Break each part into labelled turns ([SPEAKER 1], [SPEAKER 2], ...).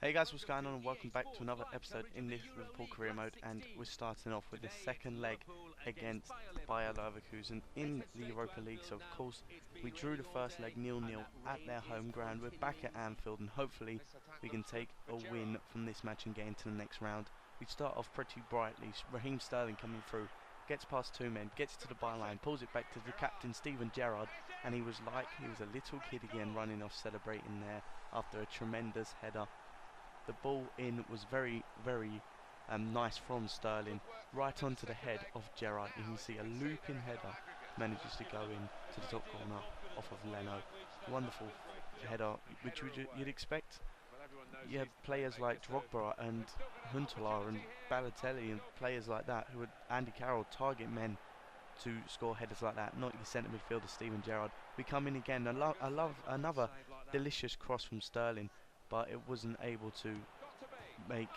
[SPEAKER 1] Hey guys, what's going on, and welcome back to another episode in this Liverpool career mode. And we're starting off with the second leg against Bayer Leverkusen in the Europa League. So of course we drew the first leg 0-0 at their home ground. We're back at Anfield and hopefully we can take a win from this match and get into the next round. We start off pretty brightly. Raheem Sterling coming through, gets past two men, gets to the byline, pulls it back to the captain Steven Gerrard, and he was a little kid again, running off celebrating there after a tremendous header. The ball in was very nice from Sterling, right onto the head of Gerrard. You can see a looping header manages to go in to the top corner off of Leno. Wonderful header, which you'd expect. You have players like Drogba and Huntelaar and Balotelli and players like that, who would Andy Carroll target men to score headers like that, not your centre midfielder Steven Gerrard. We come in again. I love another delicious cross from Sterling, but it wasn't able to make.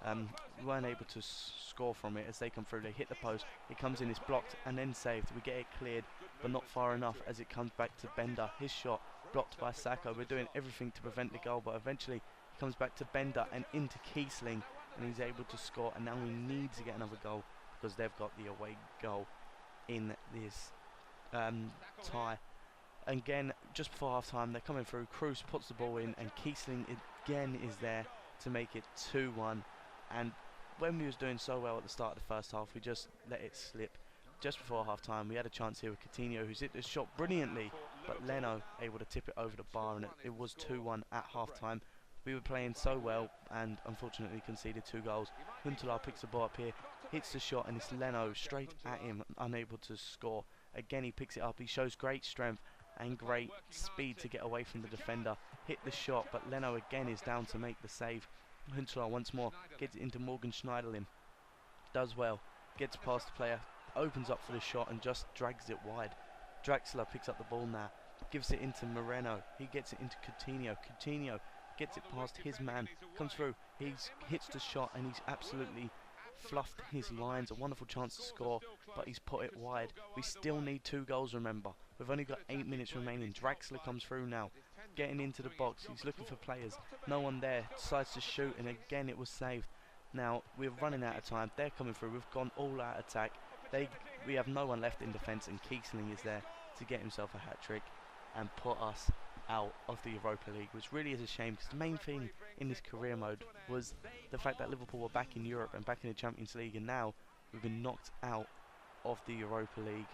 [SPEAKER 1] We weren't able to score from it as they come through. They hit the post. It comes in, it's blocked and then saved. We get it cleared, but not far enough as it comes back to Bender. His shot blocked by Sacco. We're doing everything to prevent the goal, but eventually it comes back to Bender and into Kiesling, and he's able to score. And now we need to get another goal because they've got the away goal in this tie. Again, just before half time, they're coming through. Cruz puts the ball in, and Kiesling again is there to make it 2-1. And when we was doing so well at the start of the first half, we just let it slip. Just before half time, we had a chance here with Coutinho, who's hit the shot brilliantly, but Leno able to tip it over the bar, and it was 2-1 at half time. We were playing so well and unfortunately conceded 2 goals. Huntelaar picks the ball up here, hits the shot, and it's Leno straight at him, unable to score. Again, he picks it up. He shows great strength and great speed to get away from the defender. Hit the shot, but Leno again is down to make the save. Huntelaar once more gets it into Morgan Schneiderlin. Does well, gets past the player, opens up for the shot and just drags it wide. Draxler picks up the ball now, gives it into Moreno. He gets it into Coutinho. Coutinho gets it past his man, comes through, he hits the shot and he's absolutely fluffed his lines. A wonderful chance to score, but he's put it wide. We still need 2 goals, remember. We've only got 8 minutes remaining. Draxler comes through now, getting into the box. He's looking for players. No one there. Decides to shoot, and again it was saved. Now we're running out of time. They're coming through. We've gone all out attack. We have no one left in defence, and Kiesling is there to get himself a hat-trick and put us out of the Europa League, which really is a shame, because the main thing in this career mode was the fact that Liverpool were back in Europe and back in the Champions League, and now we've been knocked out of the Europa League.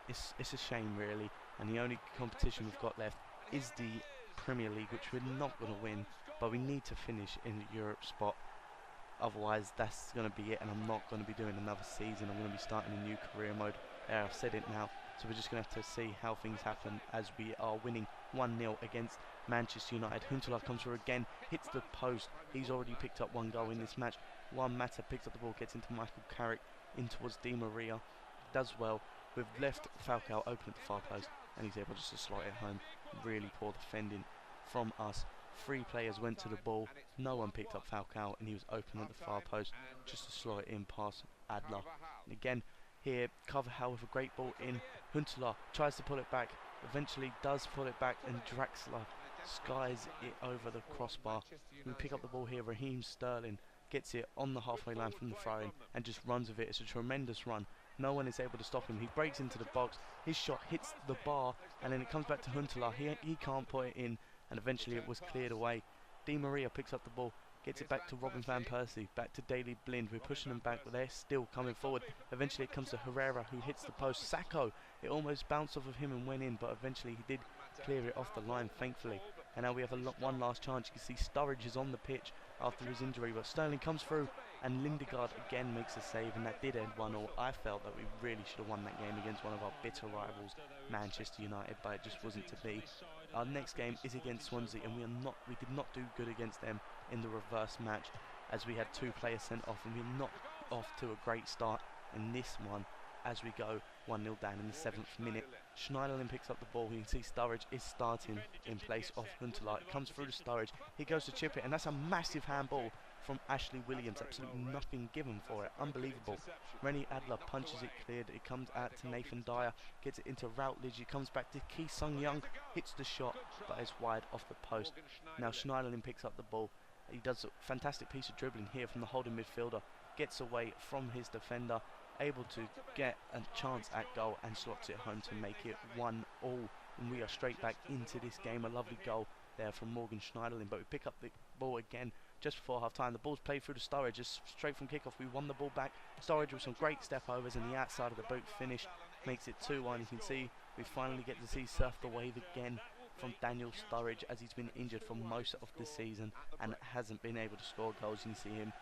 [SPEAKER 1] It's a shame really, and the only competition we've got left is the Premier League, which we're not going to win, but we need to finish in the Europe spot. Otherwise that's going to be it, and I'm not going to be doing another season. I'm going to be starting a new career mode. I've said it now, so we're just going to have to see how things happen as we are winning 1-0 against Manchester United. Huntelaar comes through again, hits the post. He's already picked up 1 goal in this match. Juan Mata picks up the ball, gets into Michael Carrick, in towards Di Maria. Does well. We've left Falcao open at the far post, and he's able just to slot it home. Really poor defending from us. 3 players went to the ball, no one picked up Falcao, and he was open at the far post just to slot it in past Adler. And again, here, Carvajal with a great ball in. Huntelaar tries to pull it back, eventually does pull it back, and Draxler skies it over the crossbar. We pick up the ball here. Raheem Sterling gets it on the halfway line from the throw-in and just runs with it. It's a tremendous run. No one is able to stop him. He breaks into the box. His shot hits the bar, and then it comes back to Huntelaar. He can't put it in, and eventually it was cleared away. Di Maria picks up the ball, gets it back to Robin van Persie, back to Daley Blind. We're pushing them back, but they're still coming forward. Eventually it comes to Herrera, who hits the post. Sacco, it almost bounced off of him and went in, but eventually he did clear it off the line, thankfully. And now we have one last chance. You can see Sturridge is on the pitch after his injury, but Sterling comes through, and Lindegaard again makes a save, and that did end 1-0. I felt that we really should have won that game against one of our bitter rivals, Manchester United, but it just wasn't to be. Our next game is against Swansea, and we did not do good against them in the reverse match, as we had 2 players sent off, and we're not off to a great start in this one as we go 1-0 down in the 7th minute. Schneiderlin picks up the ball. You can see Sturridge is starting in place of Huntelaar. It comes through to Sturridge. He goes to chip it, and that's a massive handball from Ashley Williams. Absolutely nothing given for it. Unbelievable. Rennie Adler punches it cleared. It comes out to Nathan Dyer. Gets it into Routledge. He comes back to Ki Sung Young. Hits the shot, but is wide off the post. Now Schneiderlin picks up the ball. He does a fantastic piece of dribbling here from the holding midfielder, gets away from his defender, able to get a chance at goal and slots it home to make it 1-1. And we are straight back into this game. A lovely goal there from Morgan Schneiderlin, but we pick up the ball again just before half time. The ball's played through to Sturridge, just straight from kickoff. We won the ball back. Sturridge with some great step overs and the outside of the boot finish makes it 2-1. You can see we finally get to see Surf the Wave again from Daniel Sturridge, as he's been injured for most of the season and hasn't been able to score goals. You can see him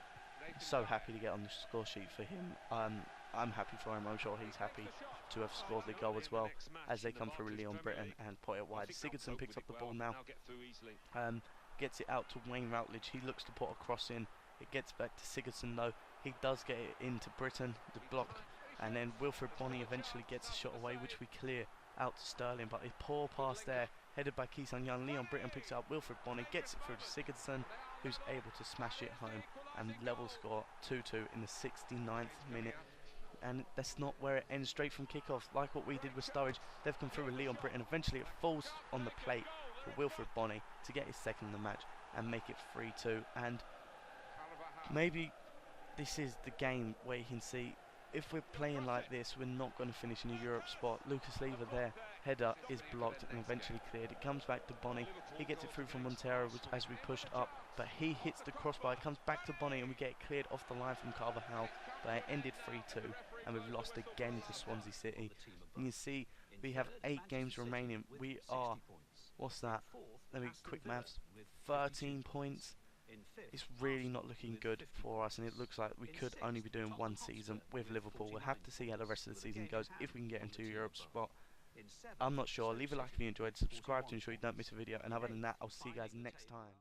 [SPEAKER 1] so happy to get on the score sheet for him. I'm happy for him. I'm sure he's happy to have scored the goal as well, as they come through Leon Britton and put it wide. Sigurdsson picks up the ball now, gets it out to Wayne Routledge. He looks to put a cross in. It gets back to Sigurdsson though. He does get it into Britton, the block, and then Wilfred Bonney eventually gets a shot away, which we clear out to Sterling, but a poor pass there, headed by Ki-Sung Young. Leon Britton picks it up. Wilfred Bonney gets it through to Sigurdsson, who's able to smash it home and level score 2-2 in the 69th minute. And that's not where it ends. Straight from kickoff, like what we did with Sturridge, they've come through with Leon Britton. Eventually it falls on the plate for Wilfred Bonney to get his second in the match and make it 3-2. And maybe this is the game where you can see, if we're playing like this, we're not going to finish in a Europe spot. Lucas Lever there, header is blocked and eventually cleared. It comes back to Bonney. He gets it through from Montero as we pushed up, but he hits the crossbar. It comes back to Bonney and we get it cleared off the line from Carvajal. But it ended 3-2 and we've lost again to Swansea City. And you see, we have 8 games remaining. We are, what's that? Let me quick maths. 13 points. It's really not looking good for us, and it looks like we could only be doing one season with Liverpool. We'll have to see how the rest of the season goes, if we can get into a Europe spot. I'm not sure. Leave a like if you enjoyed, subscribe to ensure you don't miss a video, and other than that, I'll see you guys next time.